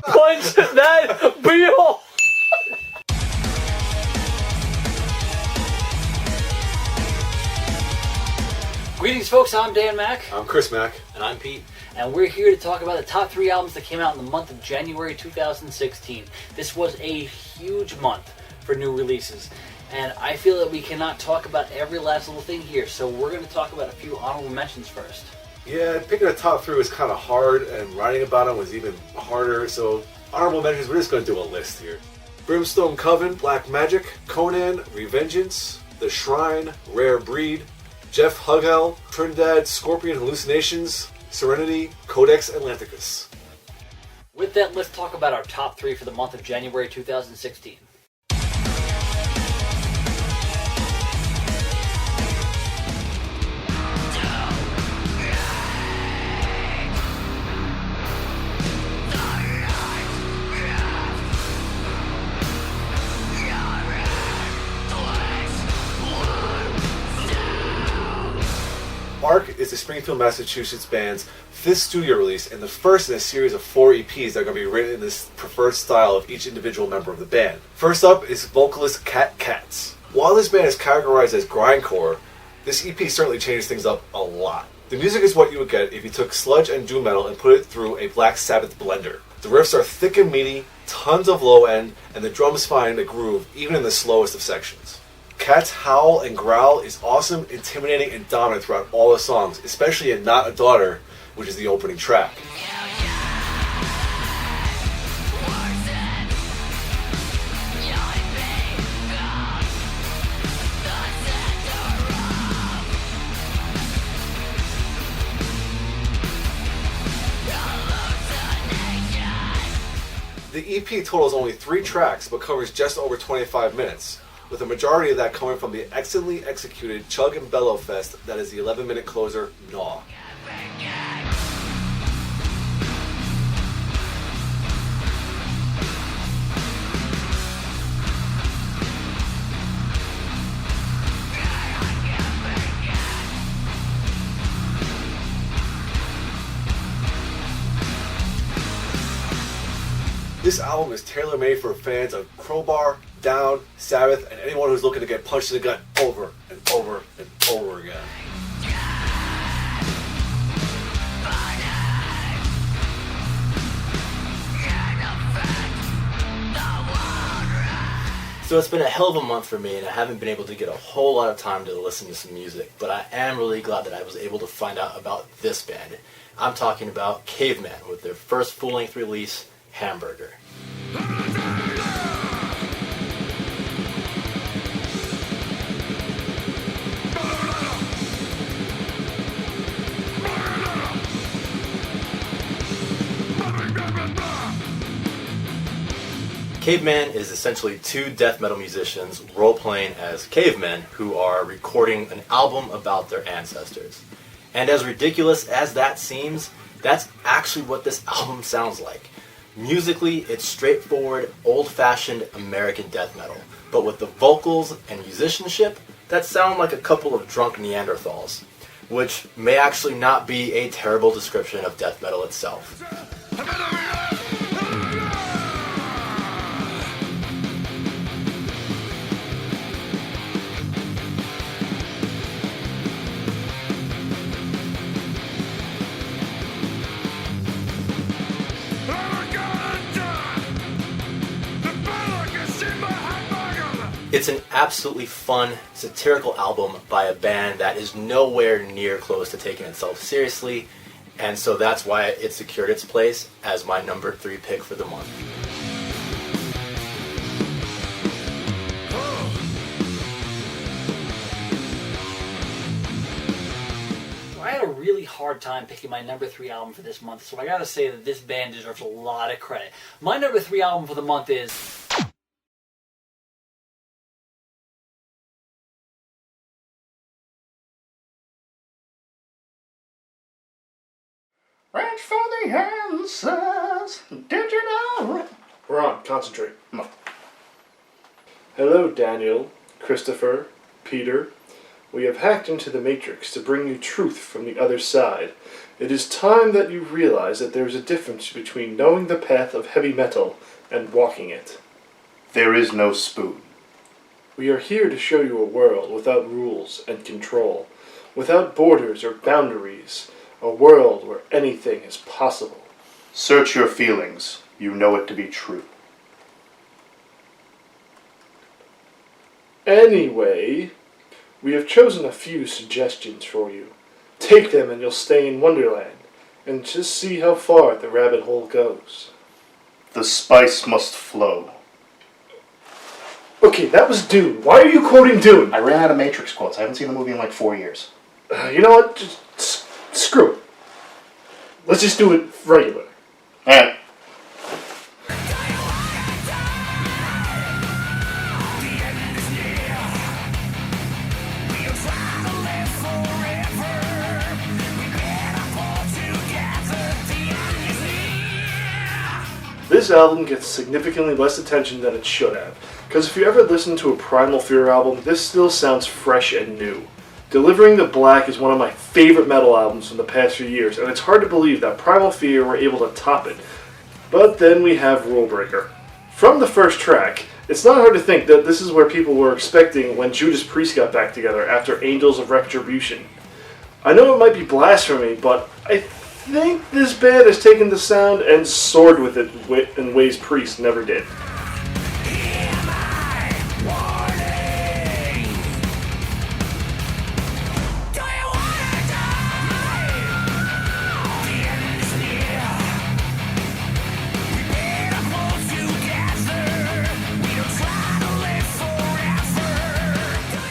Punch that beetle! Greetings, folks. I'm Dan Mack. I'm Chris Mack. And I'm Pete. And we're here to talk about the top 3 albums that came out in the month of January 2016. This was a huge month for new releases. And I feel that we cannot talk about every last little thing here, so we're going to talk about a few honorable mentions first. Yeah, picking a top 3 was kind of hard, and writing about them was even harder, so honorable mentions, we're just going to do a list here. Brimstone Coven, Black Magic, Conan, Revengeance, The Shrine, Rare Breed, Jeff Hugel, Trinidad, Scorpion Hallucinations, Serenity, Codex Atlanticus. With that, let's talk about our top 3 for the month of January 2016. Arc is the Springfield, Massachusetts band's 5th studio release and the first in a series of 4 EPs that are going to be written in this preferred style of each individual member of the band. First up is vocalist Cat Katz. While this band is categorized as grindcore, this EP certainly changes things up a lot. The music is what you would get if you took sludge and doom metal and put it through a Black Sabbath blender. The riffs are thick and meaty, tons of low end, and the drums find a groove even in the slowest of sections. Cat's howl and growl is awesome, intimidating, and dominant throughout all the songs, especially in Not a Daughter, which is the opening track. The EP totals only 3 tracks, but covers just over 25 minutes. With the majority of that coming from the excellently executed Chug and Bellow Fest that is the 11-minute closer, Gnaw. This album is tailor-made for fans of Crowbar, Down, Sabbath, and anyone who's looking to get punched in the gut over and over and over again. So it's been a hell of a month for me, and I haven't been able to get a whole lot of time to listen to some music, but I am really glad that I was able to find out about this band. I'm talking about Caveman with their first full-length release, Hamburger. Caveman is essentially 2 death metal musicians role-playing as cavemen who are recording an album about their ancestors. And as ridiculous as that seems, that's actually what this album sounds like. Musically, it's straightforward, old-fashioned American death metal, but with the vocals and musicianship that sound like a couple of drunk Neanderthals, which may actually not be a terrible description of death metal itself. It's an absolutely fun, satirical album by a band that is nowhere near close to taking itself seriously, and so that's why it secured its place as my number 3 pick for the month. I had a really hard time picking my number 3 album for this month, so I gotta say that this band deserves a lot of credit. My number 3 album for the month is Reach for the answers. Did you know? We're on. Concentrate. Hello, Daniel, Christopher, Peter. We have hacked into the Matrix to bring you truth from the other side. It is time that you realize that there is a difference between knowing the path of heavy metal and walking it. There is no spoon. We are here to show you a world without rules and control, without borders or boundaries, a world where anything is possible. Search your feelings. You know it to be true. Anyway, we have chosen a few suggestions for you. Take them and you'll stay in Wonderland, and just see how far the rabbit hole goes. The spice must flow. Okay, that was Dune. Why are you quoting Dune? I ran out of Matrix quotes. I haven't seen the movie in like 4 years. You know what? Just screw it. Let's just do it regular. Alright. This album gets significantly less attention than it should have, because if you ever listen to a Primal Fear album, this still sounds fresh and new. Delivering the Black is one of my favorite metal albums from the past few years, and it's hard to believe that Primal Fear were able to top it. But then we have Rule Breaker. From the first track, it's not hard to think that this is where people were expecting when Judas Priest got back together after Angels of Retribution. I know it might be blasphemy, but I think this band has taken the sound and soared with it in ways Priest never did.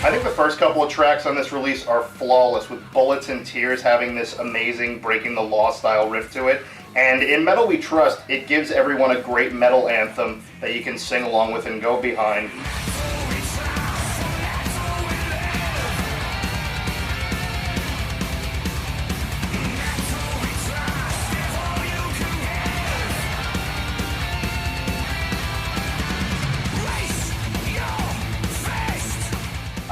I think the first couple of tracks on this release are flawless, with Bullets and Tears having this amazing Breaking the Law style riff to it. And in Metal We Trust, it gives everyone a great metal anthem that you can sing along with and go behind.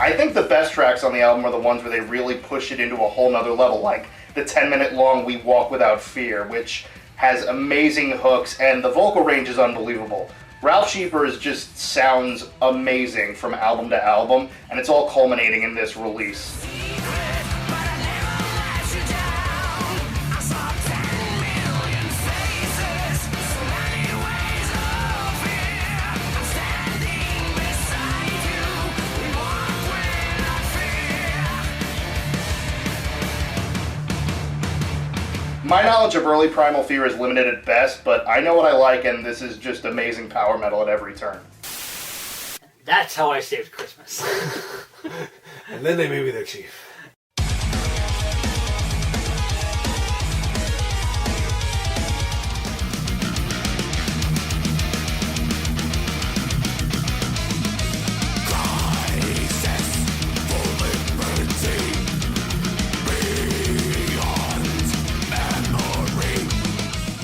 I think the best tracks on the album are the ones where they really push it into a whole nother level, like the 10-minute long We Walk Without Fear, which has amazing hooks, and the vocal range is unbelievable. Ralph Sheepers just sounds amazing from album to album, and it's all culminating in this release. My knowledge of early Primal Fear is limited at best, but I know what I like, and this is just amazing power metal at every turn. That's how I saved Christmas. And then they made me their chief.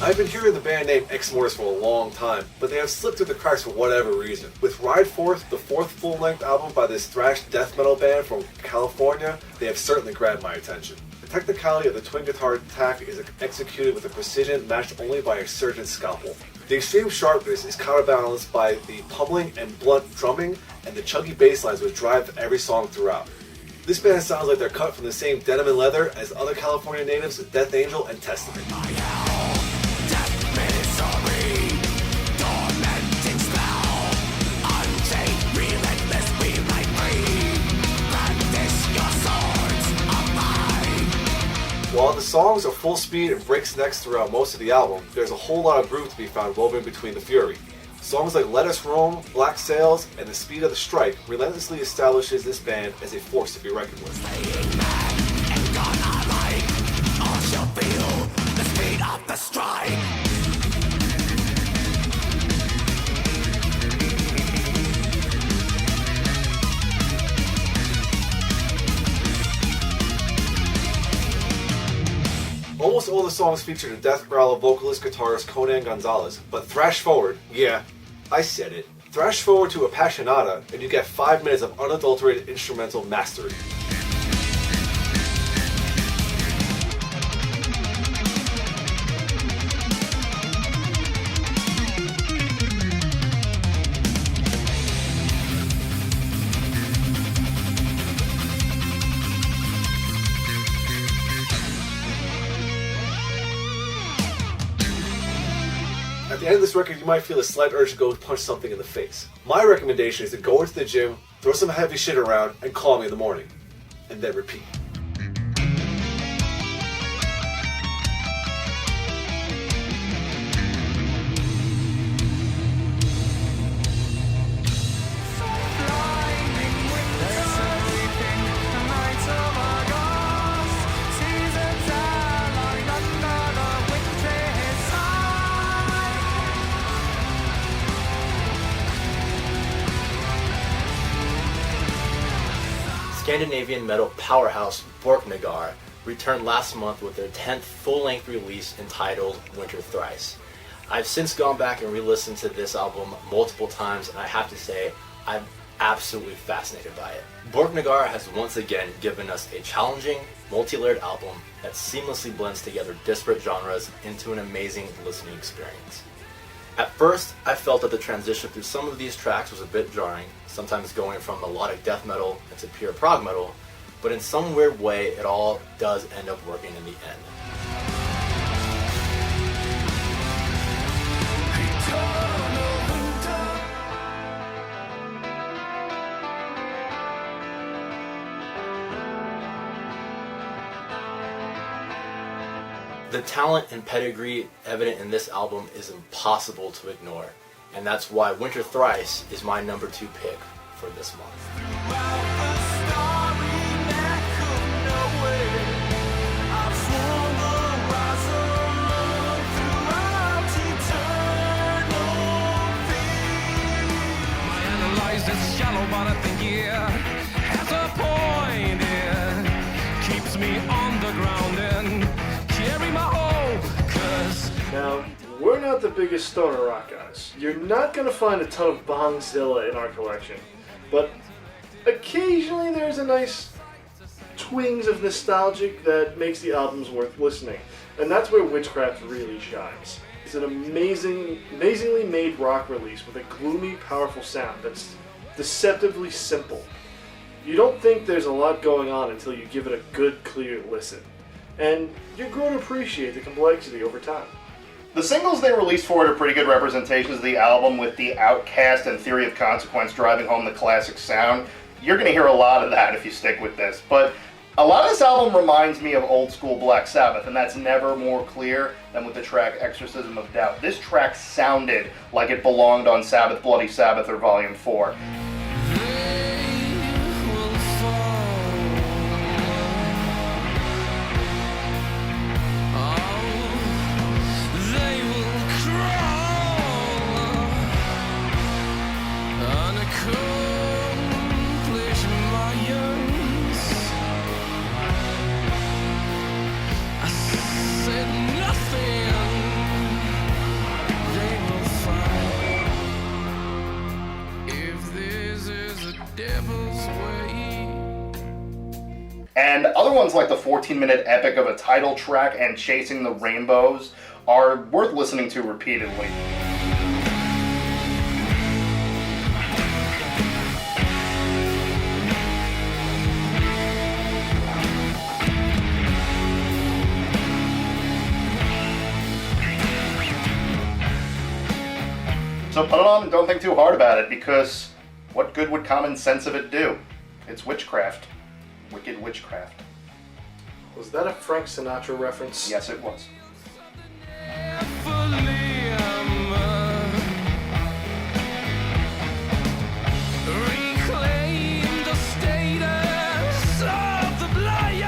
I've been hearing the band name Ex Mortis for a long time, but they have slipped through the cracks for whatever reason. With Ride Forth, the fourth full-length album by this thrash death metal band from California, they have certainly grabbed my attention. The technicality of the twin guitar attack is executed with a precision matched only by a surgeon's scalpel. The extreme sharpness is counterbalanced by the pummeling and blunt drumming and the chuggy bass lines which drive every song throughout. This band sounds like they're cut from the same denim and leather as other California natives, Death Angel and Testament. While the songs are full speed and breaks necks throughout most of the album, there's a whole lot of groove to be found woven between the fury. Songs like Let Us Roam, Black Sails, and The Speed of the Strike relentlessly establishes this band as a force to be reckoned with. Almost all the songs feature the death growl of vocalist guitarist Conan Gonzalez, but thrash forward, yeah, I said it. Thrash forward to Appassionata, and you get 5 minutes of unadulterated instrumental mastery. At the end of this record, you might feel a slight urge to go punch something in the face. My recommendation is to go into the gym, throw some heavy shit around, and call me in the morning. And then repeat. Scandinavian metal powerhouse Borknagar returned last month with their 10th full-length release entitled Winter Thrice. I've since gone back and re-listened to this album multiple times, and I have to say, I'm absolutely fascinated by it. Borknagar has once again given us a challenging, multi-layered album that seamlessly blends together disparate genres into an amazing listening experience. At first, I felt that the transition through some of these tracks was a bit jarring, sometimes going from melodic death metal into pure prog metal, but in some weird way, it all does end up working in the end. The talent and pedigree evident in this album is impossible to ignore, and that's why Winter Thrice is my number 2 pick for this month. It's shallow, but I think has a point. It keeps me on the ground and carry my hope. 'Cause Now, we're not the biggest stoner rock guys. You're not going to find a ton of Bongzilla in our collection, but occasionally there's a nice twinges of nostalgic that makes the albums worth listening, and that's where Witchcraft really shines. It's an amazingly made rock release with a gloomy, powerful sound that's deceptively simple. You don't think there's a lot going on until you give it a good, clear listen, and you grow to appreciate the complexity over time. The singles they released for it are pretty good representations of the album, with the Outcast and Theory of Consequence driving home the classic sound. You're going to hear a lot of that if you stick with this, but a lot of this album reminds me of old school Black Sabbath, and that's never more clear than with the track Exorcism of Doubt. This track sounded like it belonged on Sabbath Bloody Sabbath or Volume 4. And other ones like the 14-minute epic of a title track and Chasing the Rainbows are worth listening to repeatedly. So put it on and don't think too hard about it, because what good would common sense of it do? It's witchcraft. Wicked witchcraft. Was that a Frank Sinatra reference? Yes, it was. Reclaim the status of the lion.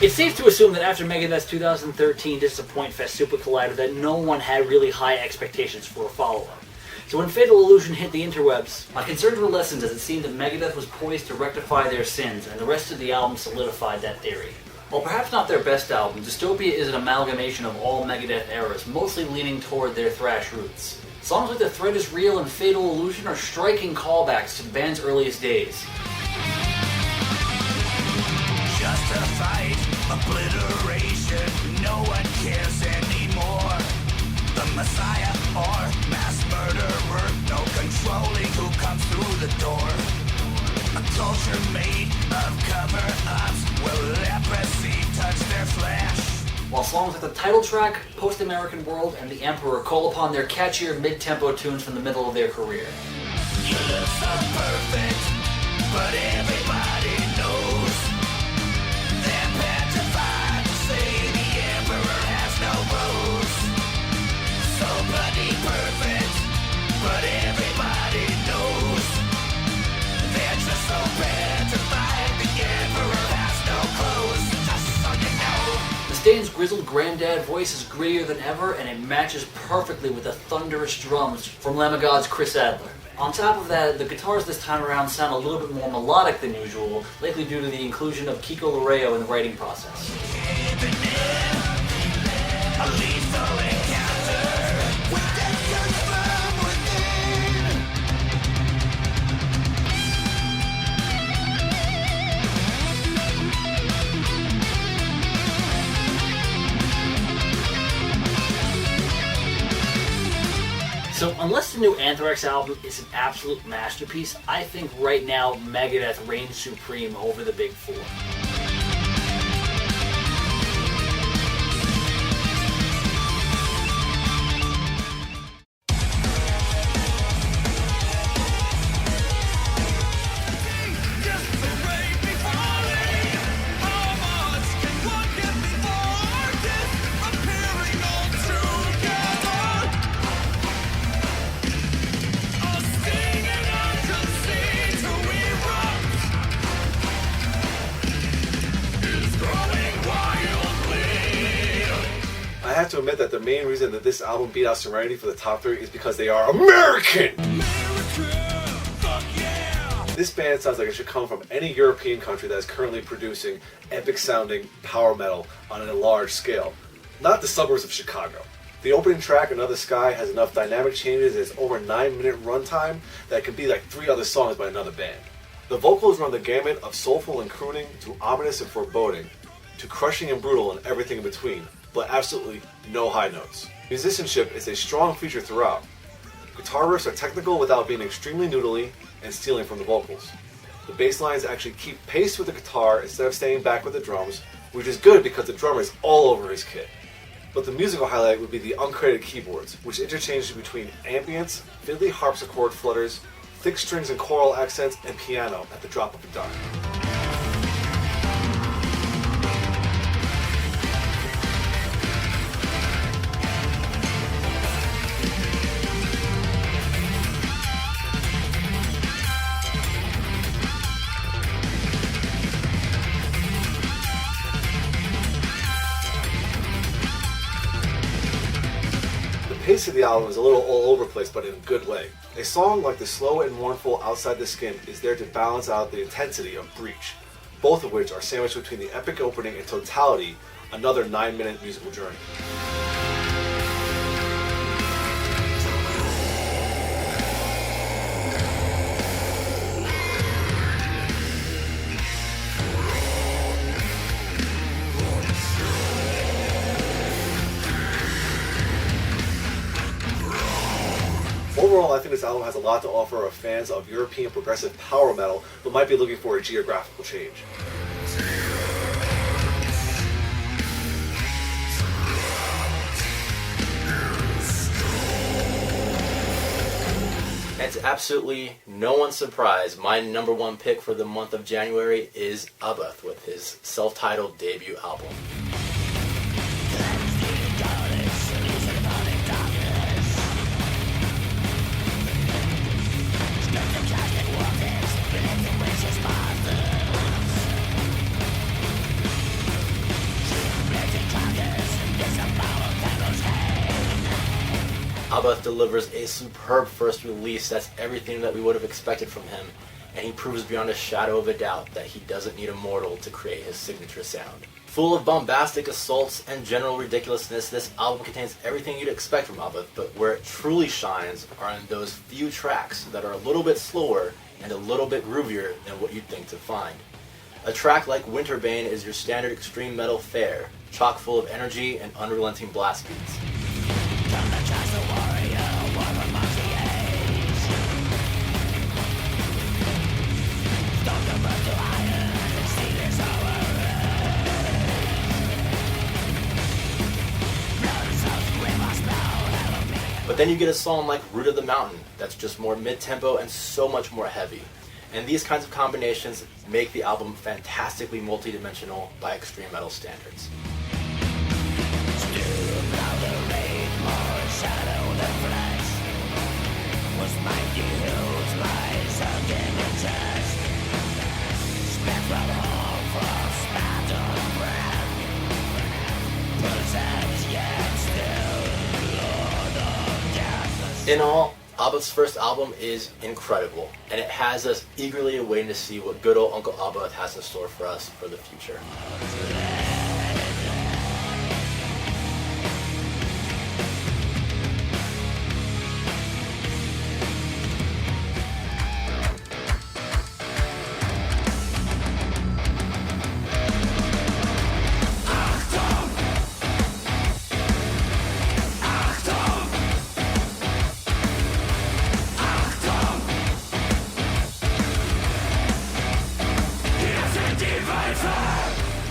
It's safe to assume that after Megadeth's 2013 Disappoint Fest Super Collider that no one had really high expectations for a follow-up. So when Fatal Illusion hit the interwebs, my concerns were lessened as it seemed that Megadeth was poised to rectify their sins, and the rest of the album solidified that theory. While perhaps not their best album, Dystopia is an amalgamation of all Megadeth eras, mostly leaning toward their thrash roots. Songs like The Threat Is Real and Fatal Illusion are striking callbacks to the band's earliest days. Just a Obliteration, no one cares anymore. The Messiah or mass murderer, no controlling who comes through the door. A culture made of cover-ups, will leprosy touch their flesh? While songs like the title track, Post-American World, and The Emperor call upon their catchier mid-tempo tunes from the middle of their career. You look so perfect, but everybody knows they're petrified to say the Emperor has no rose. So bloody perfect, but everybody knows they're just so petrified the Emperor has no clothes. Just so you know. Mustaine's grizzled granddad voice is grittier than ever, and it matches perfectly with the thunderous drums from Lamb of God's Chris Adler. On top of that, the guitars this time around sound a little bit more melodic than usual, likely due to the inclusion of Kiko Loureiro in the writing process. So unless the new Anthrax album is an absolute masterpiece, I think right now Megadeth reigns supreme over the Big Four. I have to admit that the main reason that this album beat out Serenity for the top 3 is because they are American! This band sounds like it should come from any European country that is currently producing epic-sounding power metal on a large scale, not the suburbs of Chicago. The opening track, Another Sky, has enough dynamic changes in its over 9-minute runtime that it could be like 3 other songs by another band. The vocals run the gamut of soulful and crooning to ominous and foreboding, to crushing and brutal and everything in between, but absolutely no high notes. Musicianship is a strong feature throughout. Guitar riffs are technical without being extremely noodly and stealing from the vocals. The bass lines actually keep pace with the guitar instead of staying back with the drums, which is good because the drummer is all over his kit. But the musical highlight would be the uncredited keyboards, which interchange between ambience, fiddly harpsichord flutters, thick strings and choral accents, and piano at the drop of a dime. The pace of the album is a little all over the place, but in a good way. A song like the slow and mournful Outside the Skin is there to balance out the intensity of Breach, both of which are sandwiched between the epic opening and totality, another 9-minute musical journey. Overall, I think this album has a lot to offer of fans of European progressive power metal who might be looking for a geographical change. And to absolutely no one's surprise, my number 1 pick for the month of January is Abbath with his self-titled debut album. Abbath delivers a superb first release that's everything that we would have expected from him, and he proves beyond a shadow of a doubt that he doesn't need a mortal to create his signature sound. Full of bombastic assaults and general ridiculousness, this album contains everything you'd expect from Abbath, but where it truly shines are in those few tracks that are a little bit slower and a little bit groovier than what you'd think to find. A track like Winterbane is your standard extreme metal fare, chock full of energy and unrelenting blast beats. But then you get a song like Root of the Mountain that's just more mid-tempo and so much more heavy. And these kinds of combinations make the album fantastically multidimensional by extreme metal standards. In all, ABBA's first album is incredible, and it has us eagerly awaiting to see what good old Uncle ABBA has in store for us for the future.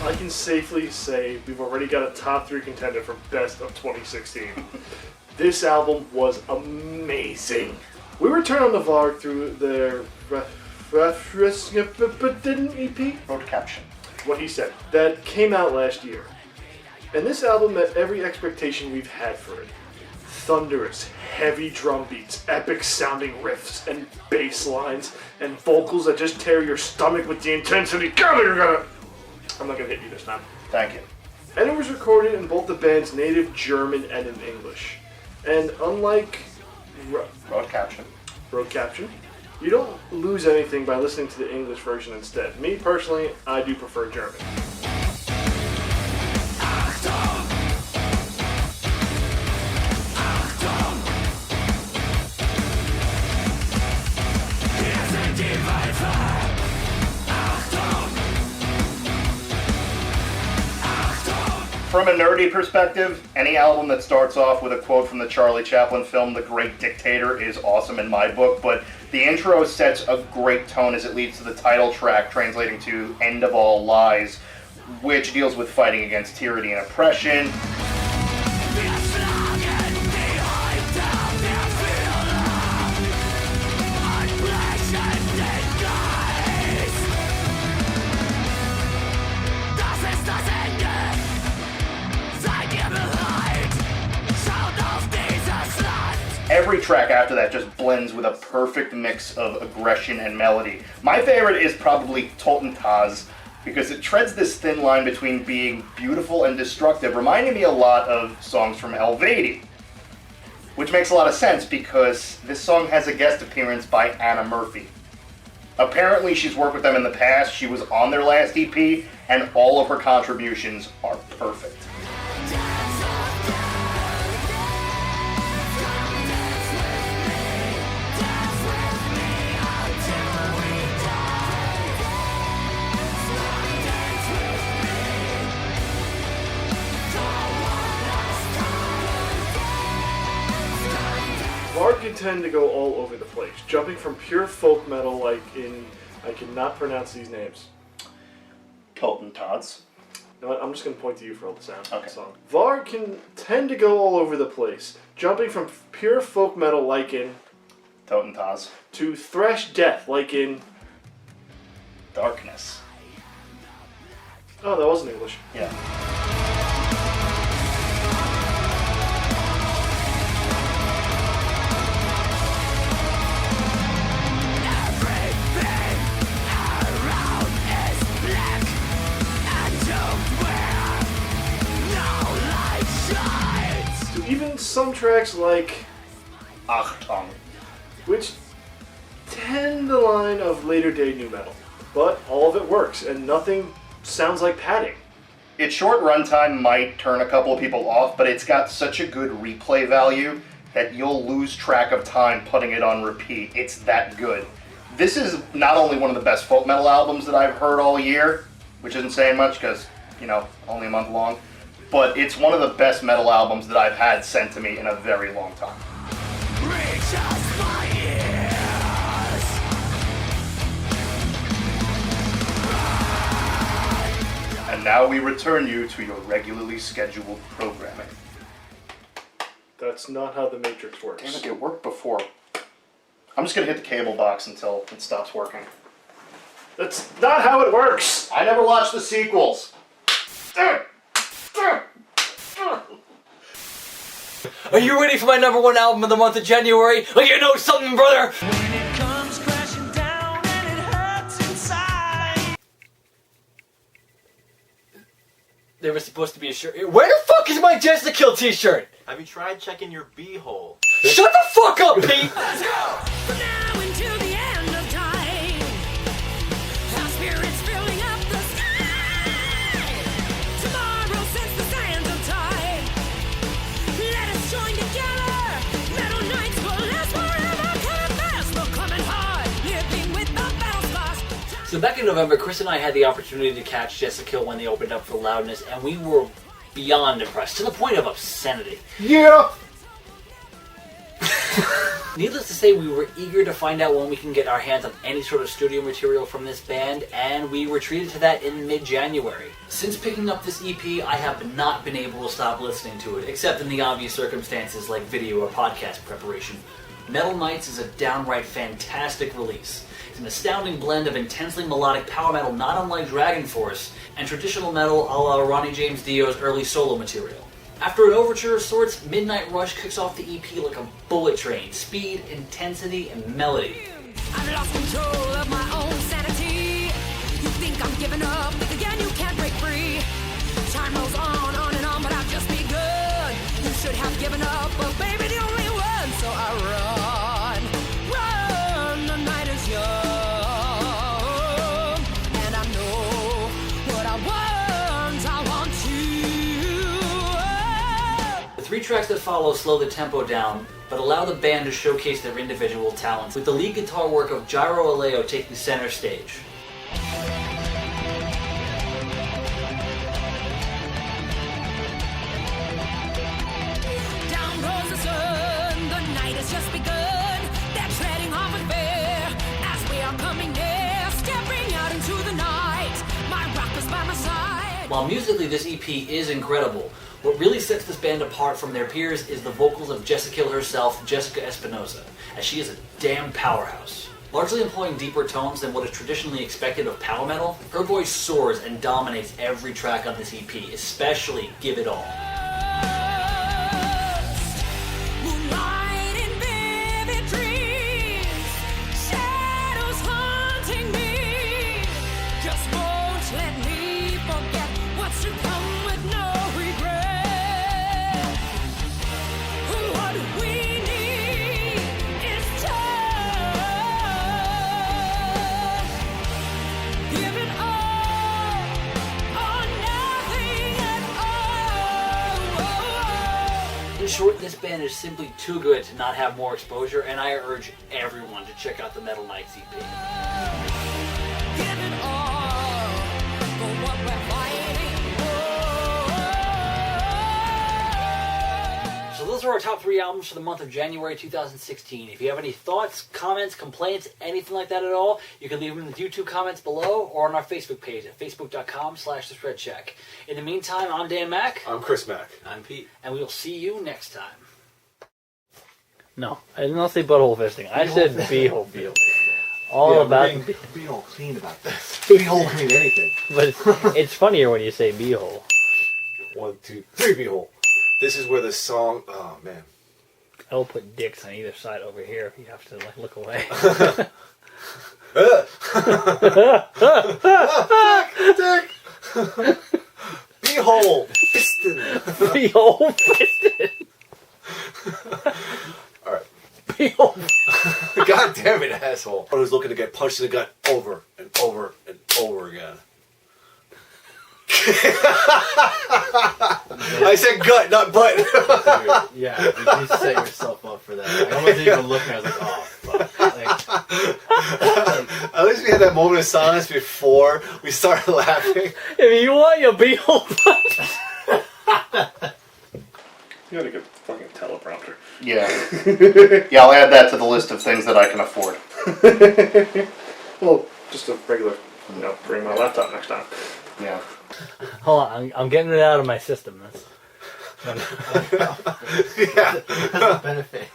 I can safely say we've already got a top 3 contender for Best of 2016. This album was amazing. We were turned on to Varg through their EP? Road caption. What he said. That came out last year. And this album met every expectation we've had for it. Thunderous, heavy drum beats, epic sounding riffs and bass lines, and vocals that just tear your stomach with the intensity. I'm not gonna hit you this time. Thank you. And it was recorded in both the band's native German and in English. And unlike Road caption. Road Caption, you don't lose anything by listening to the English version instead. Me personally, I do prefer German. From a nerdy perspective, any album that starts off with a quote from the Charlie Chaplin film The Great Dictator is awesome in my book, but the intro sets a great tone as it leads to the title track, translating to End of All Lies, which deals with fighting against tyranny and oppression. Every track after that just blends with a perfect mix of aggression and melody. My favorite is probably Totentaz, because it treads this thin line between being beautiful and destructive, reminding me a lot of songs from Helveti. Which makes a lot of sense because this song has a guest appearance by Anna Murphy. Apparently she's worked with them in the past, she was on their last EP, and all of her contributions are perfect. Varg can tend to go all over the place, jumping from pure folk metal like in, I cannot pronounce these names. Totentaz. You know what, I'm just going to point to you for all the sound of Okay. the song. Varg can tend to go all over the place, jumping from pure folk metal like in, Totentaz. to thrash death like in, Darkness. oh, that wasn't English. Yeah. Even some tracks like, Achtung. which tend the line of later day nu metal, but all of it works and nothing sounds like padding. Its short runtime might turn a couple of people off, but it's got such a good replay value that you'll lose track of time putting it on repeat. It's that good. This is not only one of the best folk metal albums that I've heard all year, which isn't saying much because, only a month long, but it's one of the best metal albums that I've had sent to me in a very long time. And now we return you to your regularly scheduled programming. That's not how the Matrix works. Damn it, it worked before. I'm just gonna hit the cable box until it stops working. That's not how it works! I never watched the sequels. Are you ready for my #1 album of the month of January? Well, you know something, brother! When it comes crashing down and it hurts inside. There was supposed to be a shirt. Where the fuck is my Jessica Kill t-shirt? Have you tried checking your b-hole? Shut the fuck up, Pete! Let's go! From now until the end of time, our spirits filling up the sky. Tomorrow sets the sands of time. Let us join together. Metal nights will last forever. Coming fast, we're coming hard. Living with the battle scars. So back in November, Chris and I had the opportunity to catch Jessica Kill when they opened up for Loudness, and we were beyond impressed, to the point of obscenity. Yeah! Needless to say, we were eager to find out when we can get our hands on any sort of studio material from this band, and we were treated to that in mid-January. Since picking up this EP, I have not been able to stop listening to it, except in the obvious circumstances like video or podcast preparation. Metal Nights is a downright fantastic release. It's an astounding blend of intensely melodic power metal not unlike Dragon Force, and traditional metal a la Ronnie James Dio's early solo material. After an overture of sorts, Midnight Rush kicks off the EP like a bullet train. Speed, intensity, and melody. I've lost control of my own sanity. You think I'm giving up, think again you can't break free. Time rolls on and on, but I've just begun. You should have given up, but baby, the only one. So I run, the night is young. And I know what I want to. The 3 tracks that follow slow the tempo down, but allow the band to showcase their individual talents, with the lead guitar work of Jairo Aleo taking center stage. Down goes the sun, the night has just begun. They're treading off with fear as we are coming near, stepping out into the night. My rock is by my side. While musically this EP is incredible, what really sets this band apart from their peers is the vocals of Jessica Kill herself, Jessica Espinosa, as she is a damn powerhouse. Largely employing deeper tones than what is traditionally expected of power metal, her voice soars and dominates every track on this EP, especially Give It All. Moonlight in vivid dreams, shadows haunting me. Just won't let me forget what's to come with no regret. What we need is time. Give it all or nothing at all. In short, this band is simply too good to not have more exposure, and I urge everyone to check out the Metal Nights EP. Give it all for what we're fighting for. So those are our top 3 albums for the month of January 2016. If you have any thoughts, comments, complaints, anything like that at all, you can leave them in the YouTube comments below or on our Facebook page at facebook.com/thespreadcheck. In the meantime, I'm Dan Mack, I'm Chris Mack. I'm Pete. and we will see you next time. No, I did not say butthole fisting. I said beehole field. All about Be all clean about this. Be all clean anything. but it's funnier when you say beehole. 1, 2, 3 beehole. This is where the song. Oh man. I'll put dicks on either side over here if you have to look away. Dick. Beehole. Piston. Beehole fisted. All right. Beehole. God damn it, asshole! I was looking to get punched in the gut over and over and over again. I said gut, not butt. Dude, yeah, you set yourself up for that. I wasn't even looking. I was like, oh, fuck. Like, At least we had that moment of silence before we started laughing. If you want your beehole punch. You gotta get a fucking teleprompter. Yeah. Yeah, I'll add that to the list of things that I can afford. Well, just a regular, bring my laptop next time. Yeah. Hold on, I'm getting it out of my system. That's benefit.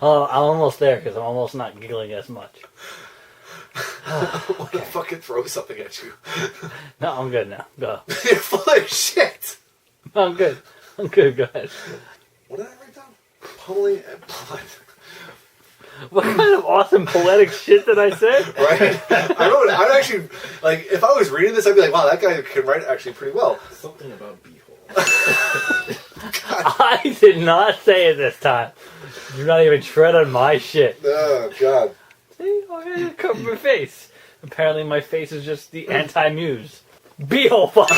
oh, I'm almost there because I'm almost not giggling as much. What the fucking throw something at you? No, I'm good now. Go. You're full of shit. I'm good. I'm good. Go ahead. What did I write down? Pummeling and blood. What kind of awesome poetic shit did I say? Right? I'd actually, like, if I was reading this, I'd be like, wow, that guy can write actually pretty well. Something about beehole. I did not say it this time. You're not even tread on my shit. Oh, God. See? I covered my face. Apparently my face is just the anti-muse. Beehole fuck.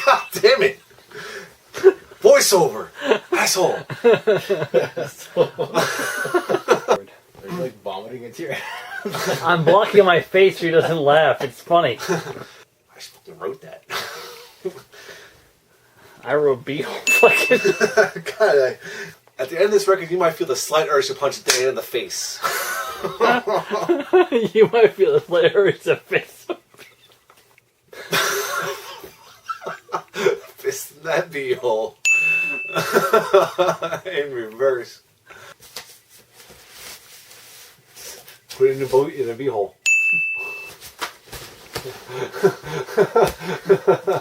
God damn it. Voiceover. Asshole. Are you like vomiting into your I'm blocking my face so he doesn't laugh. It's funny. I just fucking wrote that. I wrote beehole fucking. God, at the end of this record, you might feel the slight urge to punch Dan in the face. You might feel a slight urge to face. Fist in that beehole. In reverse. Put it in a beehole.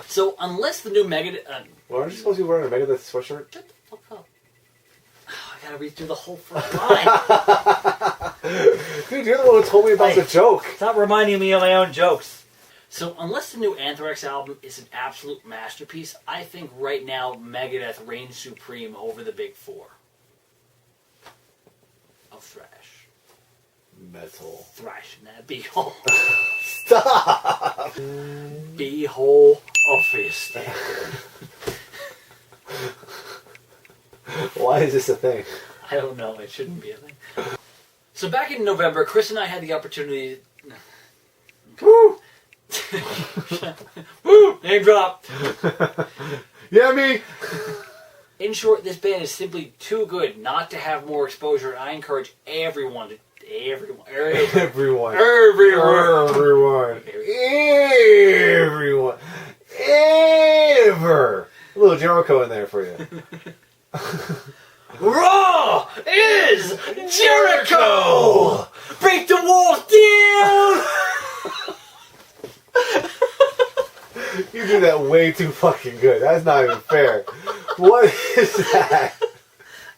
So unless the new Megadeth... Well, aren't you supposed to be wearing a Megadeth sweatshirt? Shut the fuck up. Oh, I gotta read through the whole front line. Dude, you're the one who told me about the joke. Stop reminding me of my own jokes. So unless the new Anthrax album is an absolute masterpiece, I think right now Megadeth reigns supreme over the big four. Of thrash. Metal. Thrashing that beehole. Stop! Beehole of fist. Why is this a thing? I don't know. It shouldn't be a thing. So back in November, Chris and I had the opportunity... Woo! Woo! Name drop! Yeah, me! In short, this band is simply too good not to have more exposure, and I encourage everyone to... Everyone. Everyone. Ever! A little Jericho in there for you. Raw is Jericho! Break the walls down! You do that way too fucking good. That's not even fair. What is that?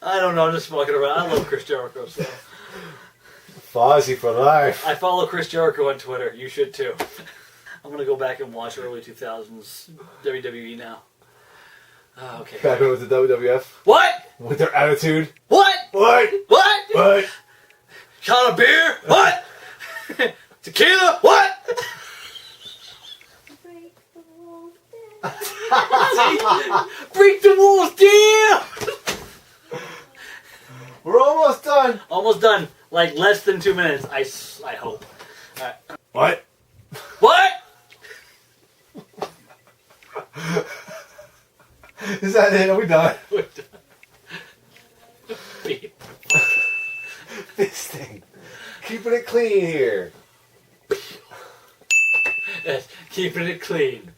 I don't know, I'm just fucking around. I love Chris Jericho stuff. Fozzy for life. I follow Chris Jericho on Twitter. You should too. I'm gonna go back and watch early 2000s WWE now. Oh, okay. Back when it was the WWF. What? With their attitude. What? What? What? What? Shot of beer? What? Tequila? What? Break the walls down! We're almost done. Almost done. Like less than 2 minutes. I hope. All right. What? What? Is that it? Are we done? We're done. This thing. Keeping it clean here. Yes, keeping it clean.